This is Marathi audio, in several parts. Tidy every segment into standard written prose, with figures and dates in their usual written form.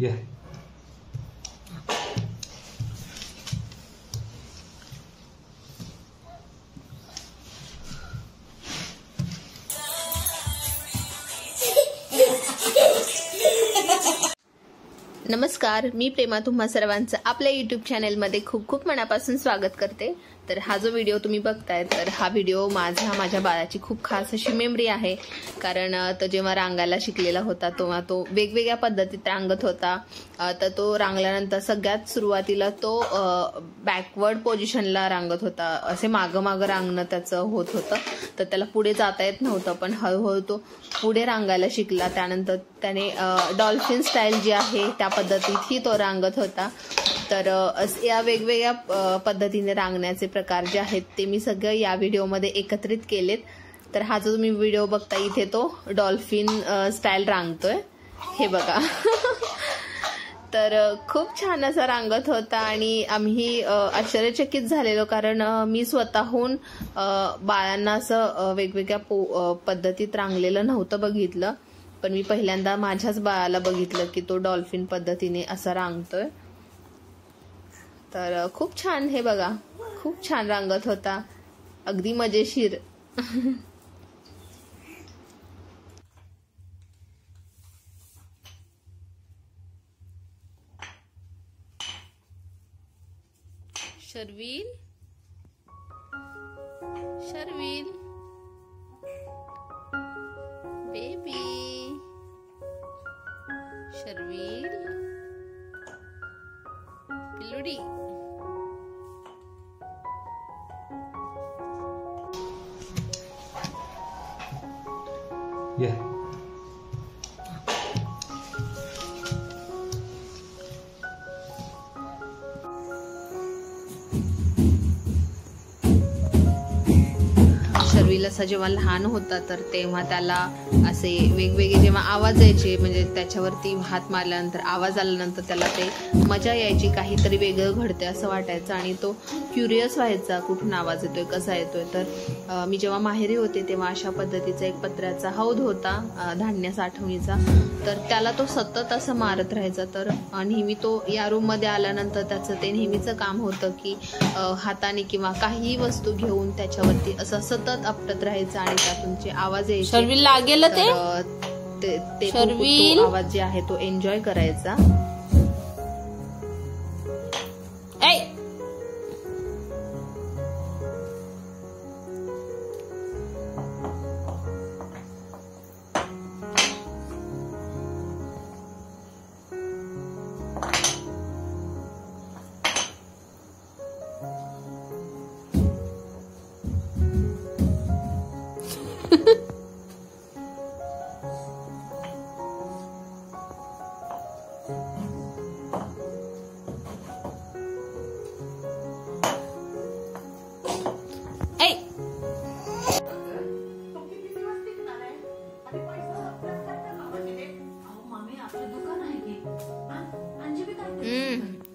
Yeah. नमस्कार, मी प्रेमा तुम्हा सर्वांचं आपल्या यूट्यूब चॅनलमध्ये खूप खूप मनापासून स्वागत करते। तर हा जो व्हिडिओ तुम्ही बघताय तर हा व्हिडिओ माझ्या बाळाची खूप खास अशी मेमरी आहे। कारण तो जेव्हा रांगायला शिकलेला होता तेव्हा तो वेगवेगळ्या पद्धतीत रांगत होता। तर तो रांगल्यानंतर सगळ्यात सुरुवातीला तो बॅकवर्ड पोझिशनला रांगत होता, असे मागं रांगणं त्याचं होत होतं। तर त्याला पुढे जाता येत नव्हतं, पण हळूहळू तो पुढे रांगायला शिकला। त्यानंतर त्याने डॉल्फिन स्टाईल जी आहे त्या पद्धतीतही तो रांगत होता। तर या वेगवेगळ्या पद्धतीने रांगण्याचे प्रकार जे आहेत ते मी सगळं या व्हिडिओमध्ये एकत्रित केलेत। तर हा जो तुम्ही व्हिडिओ बघता इथे तो डॉल्फिन स्टाईल रांगतोय, हे बघा। तर खूप छान असा रांगत होता आणि आम्ही आश्चर्यचकित झालेलो, कारण मी स्वतःहून बाळांना असं वेगवेगळ्या पद्धतीत रांगलेलं नव्हतं बघितलं। पण मी पहिल्यांदा माझ्याच बाळाला बघितलं की तो डॉल्फिन पद्धतीने असं रांगतोय। तर खूप छान, हे बघा, खूप छान रांगत होता, अगदी मजेशीर। शर्विल, शर्विल बेबी, शर्विल पिल्लुडी। Yeah. शर्विल असा जेव्हा लहान होता तर तेव्हा त्याला असे वेगवेगळे जेव्हा आवाज यायचे, म्हणजे त्याच्यावरती हात मारल्यानंतर आवाज आल्यानंतर त्याला ते मजा यायची, काहीतरी वेगळं घडतंय असं वाटायचं आणि तो क्युरियस व्हायचा कुठून आवाज येतोय, कसा येतोय। तर मी जेव्हा माहेरी होते तेव्हा अशा पद्धतीचा एक पत्र्याचा हौद होता धान्य साठवणीचा, तर त्याला तो सतत असं मारत राहायचा। तर नेहमी तो या रूम मध्ये आल्यानंतर त्याचं ते नेहमीचं काम होतं की हाताने किंवा काही वस्तू घेऊन त्याच्यावरती असं सतत आपटत राहायचं आणि त्यातून जे आवाज यायचे शर्विल लागेल ते तो आवाज जे आहे तो एन्जॉय करायचा।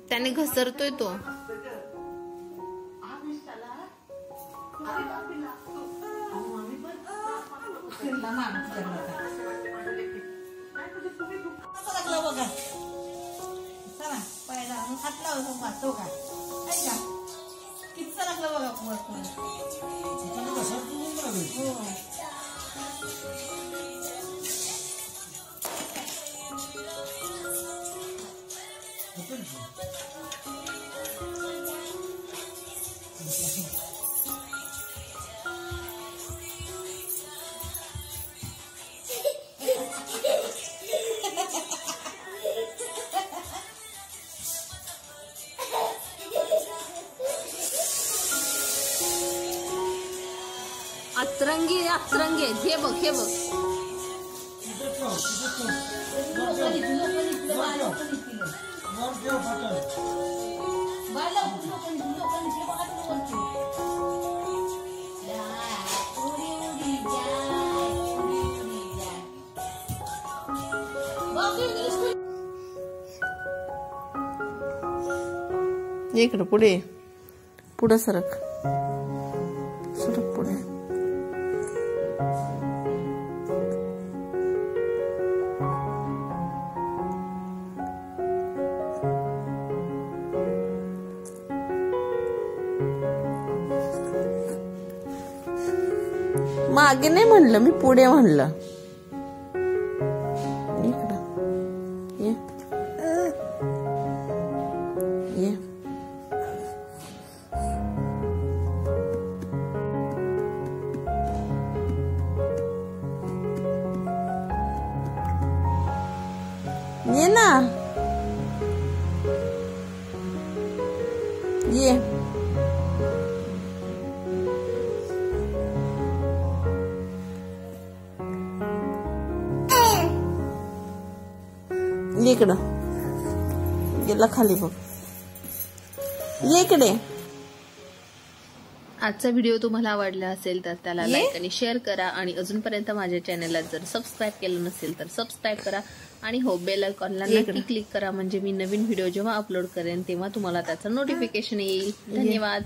त्याने घसरतोय तो। अतरंगी अतरंगी, हे बघ, हे बघ। इकडं पुढे, पुढं सरक, सरक पुढे। मागे नाही म्हणलं मी, पुढे म्हणलं. ये ये. ये ना, ये. इकडं गेला खाली बघ. ये इकडे. आजचा व्हिडिओ तुम्हाला आवडला असेल तर त्याला लाईक आणि शेअर करा, आणि अजूनपर्यंत माझ्या चॅनलला जर सबस्क्राईब केलं नसेल तर सबस्क्राईब करा, आणि हो बेल आयकॉनला नक्की क्लिक करा, म्हणजे मी नवीन व्हिडिओ जेव्हा अपलोड करेन तेव्हा तुम्हाला त्याचं नोटिफिकेशन येईल. धन्यवाद.